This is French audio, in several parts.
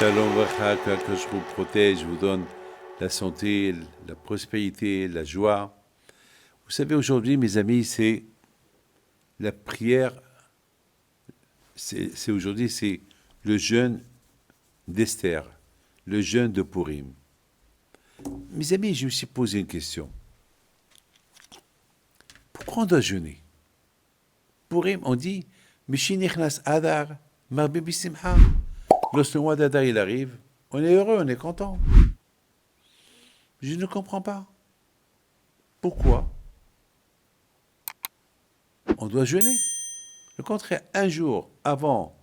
Shalom Bracha, que je vous protège, vous donne la santé, la prospérité, la joie. Vous savez, aujourd'hui, mes amis, c'est la prière, aujourd'hui, c'est le jeûne d'Esther, le jeûne de Purim. Mes amis, je me suis posé une question. Pourquoi on doit jeûner? Purim, on dit, Mishinichnas Adar, Marbe Bisimha. Lorsque le mois d'Adar il arrive, on est heureux, on est content. Je ne comprends pas. Pourquoi on doit jeûner? Le contraire, un jour avant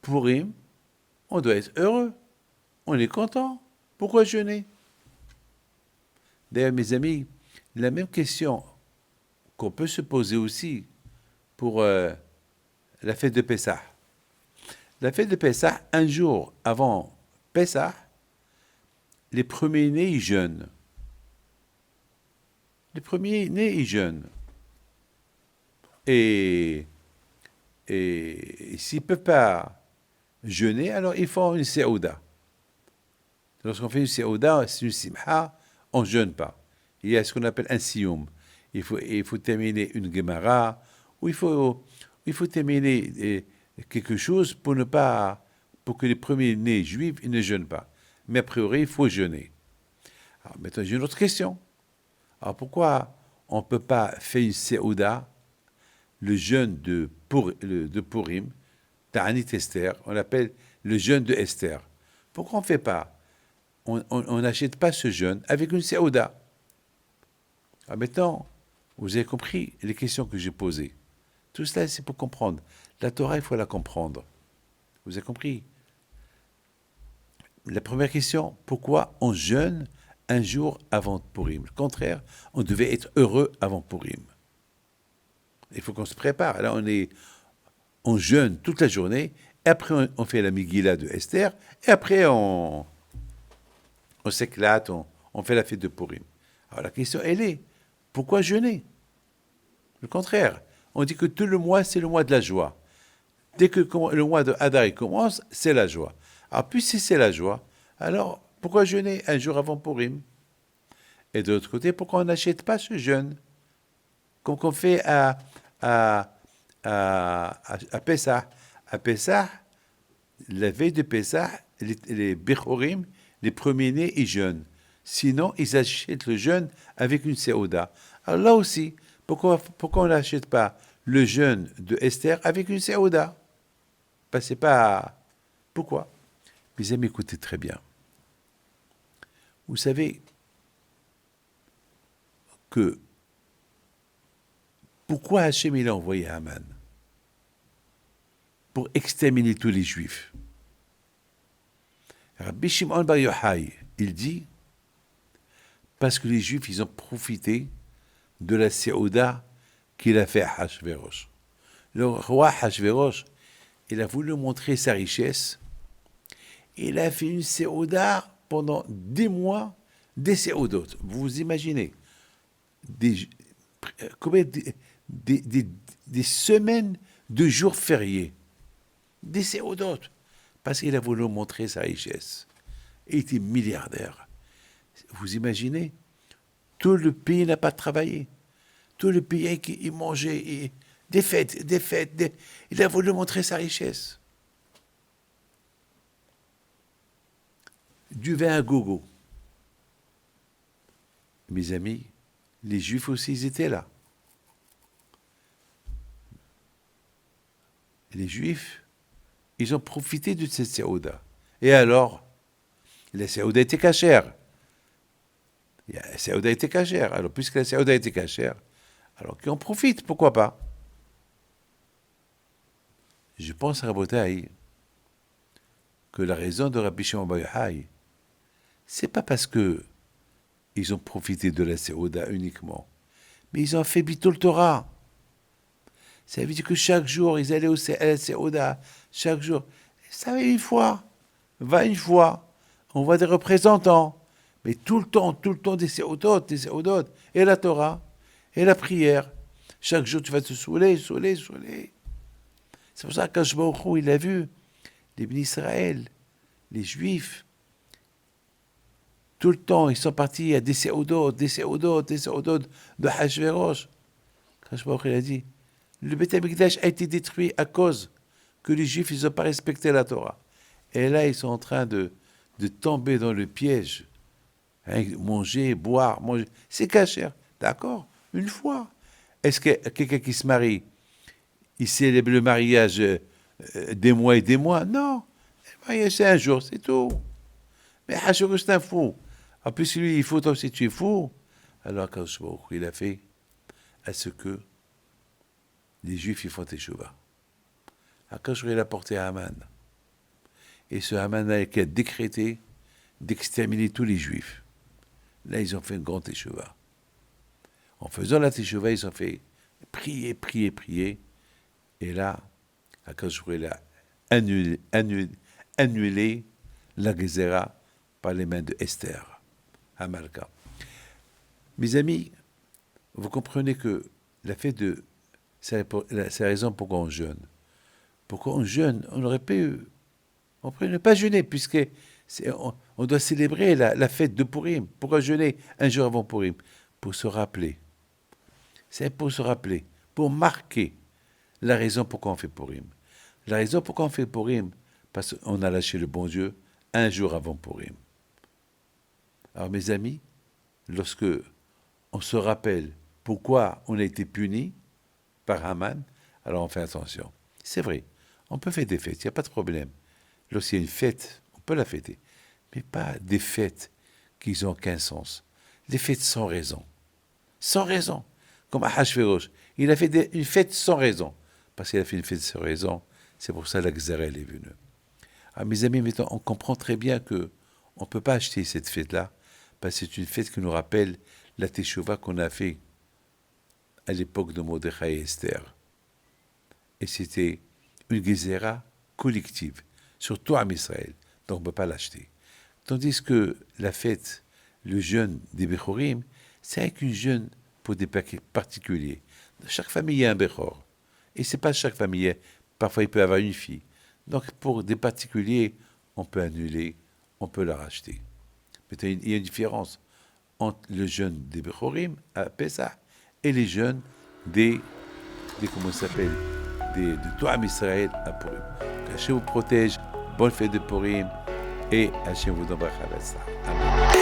Purim, on doit être heureux. On est content. Pourquoi jeûner? D'ailleurs, mes amis, la même question qu'on peut se poser aussi pour la fête de Pessah. La fête de Pessah, un jour avant Pessah, les premiers-nés, ils jeûnent. Les premiers-nés, ils jeûnent. Et s'ils ne peuvent pas jeûner, alors ils font une séouda. Lorsqu'on fait une séouda, c'est une simha, on ne jeûne pas. Il y a ce qu'on appelle un sioum. Il faut terminer une gemara, ou il faut terminer quelque chose pour que les premiers-nés juifs ils ne jeûnent pas. Mais a priori, il faut jeûner. Alors maintenant, j'ai une autre question. Alors pourquoi on ne peut pas faire une séouda, le jeûne de Purim, Ta'anit Esther, on l'appelle le jeûne de Esther. Pourquoi on ne fait pas? On n'achète pas ce jeûne avec une séouda. Alors maintenant, vous avez compris les questions que j'ai posées. Tout cela, c'est pour comprendre. La Torah, il faut la comprendre. Vous avez compris? La première question, pourquoi on jeûne un jour avant Purim? Le contraire, on devait être heureux avant Purim. Il faut qu'on se prépare. Là, on jeûne toute la journée, et après on fait la Megillah de Esther, et après on s'éclate, on fait la fête de Purim. Alors la question, elle est, pourquoi jeûner? Le contraire, on dit que tout le mois, c'est le mois de la joie. Dès que le mois de Hadar commence, c'est la joie. Alors puisque c'est la joie, alors pourquoi jeûner un jour avant Purim? Et de l'autre côté, pourquoi on n'achète pas ce jeûne comme qu'on fait à Pessah? À Pessah, la veille de Pessah, les Bechorim, les premiers-nés, ils jeûnent. Sinon, ils achètent le jeûne avec une séouda. Alors là aussi, pourquoi on n'achète pas le jeûne de Esther avec une séouda? C'est pas... Pourquoi? Mes amis, écoutez très bien. Vous savez que pourquoi Hachem il a envoyé Haman? Pour exterminer tous les Juifs. Rabbi Shimon Bar Yochai, il dit, parce que les Juifs, ils ont profité de la séouda qu'il a fait à Hachvérosh. Le roi Hachvérosh, il a voulu montrer sa richesse. Il a fait une séouda pendant des mois, des séoudotes. Vous imaginez, des semaines de jours fériés, des séoudotes, parce qu'il a voulu montrer sa richesse. Il était milliardaire. Vous imaginez, tout le pays n'a pas travaillé. Tout le pays, il mangeait, des fêtes. Il a voulu montrer sa richesse. Du vin à gogo. Mes amis, les Juifs aussi, ils étaient là. Les Juifs, ils ont profité de cette séouda. Et alors, la séouda était cachère. La séouda était cachère. Alors, puisque la séouda était cachère, alors qu'on profite, pourquoi pas? Je pense, Rabotai, que la raison de Rabbi Shimon Bar Yochai, c'est pas parce que ils ont profité de la séouda uniquement, mais ils ont fait Bitul Torah. Ça veut dire que chaque jour, ils allaient à la séouda, chaque jour. Ça va une fois, une fois. On voit des représentants, mais tout le temps des séoudotes, et la Torah, et la prière. Chaque jour, tu vas te saouler. C'est pour ça qu'Akadosh Baruch Hu, il a vu les bénis Israël. les Juifs, tout le temps, ils sont partis à des séoudot de Hachvérosh. Hachvérosh, il a dit, le Beth Amikdash a été détruit à cause que les Juifs, ils n'ont pas respecté la Torah. Et là, ils sont en train de tomber dans le piège. Hein, manger, boire, manger. C'est cachère. D'accord, une fois. Est-ce que quelqu'un qui se marie, il célèbre le mariage des mois et des mois? Non. Le mariage, c'est un jour, c'est tout. Mais Hachvérosh, c'est un fou. En plus, lui, il faut, toi aussi, tu es fou. Alors, quand il a fait à ce que les Juifs, ils font teshuva. Akash, il a porté à Haman. Et ce Haman qui a décrété d'exterminer tous les Juifs. Là, ils ont fait une grande teshuva. En faisant la teshuva, ils ont fait prier. Et là, Akash, il a annulé la Gezerah par les mains de Esther. Amalka. Mes amis, vous comprenez que la fête de... C'est la raison pourquoi on jeûne. Pourquoi on jeûne? On pourrait ne pas jeûner, puisque on doit célébrer la fête de Purim. Pourquoi jeûner un jour avant Purim? Pour se rappeler. C'est pour se rappeler, pour marquer la raison pourquoi on fait Purim. La raison pourquoi on fait Purim, parce qu'on a lâché le bon Dieu un jour avant Purim. Alors mes amis, lorsque on se rappelle pourquoi on a été puni par Haman, alors on fait attention. C'est vrai, on peut faire des fêtes, il n'y a pas de problème. Lorsqu'il y a une fête, on peut la fêter, mais pas des fêtes qui n'ont qu'un sens. Des fêtes sans raison. Sans raison. Comme Ahashvérosh, il a fait une fête sans raison. Parce qu'il a fait une fête sans raison, c'est pour ça que la Gezerah est venue. Alors mes amis, maintenant, on comprend très bien que on ne peut pas acheter cette fête-là, parce que c'est une fête qui nous rappelle la teshuva qu'on a fait à l'époque de Mordechai et Esther. Et c'était une Gezerah collective, sur tout Am Israël. Donc on ne peut pas l'acheter. Tandis que la fête, le jeûne des Bechorim, c'est avec une jeûne pour des particuliers. Dans chaque famille, il y a un Bechor. Et ce n'est pas chaque famille. Parfois, il peut y avoir une fille. Donc pour des particuliers, on peut annuler, on peut la racheter. Mais il y a une différence entre le jeûne des Bechorim à Pesach et les jeûnes comment ça s'appelle, de tout Am Israël à Purim. Hachem vous protège, bonne fête de Purim et Hachem vous donne bracha. Amen.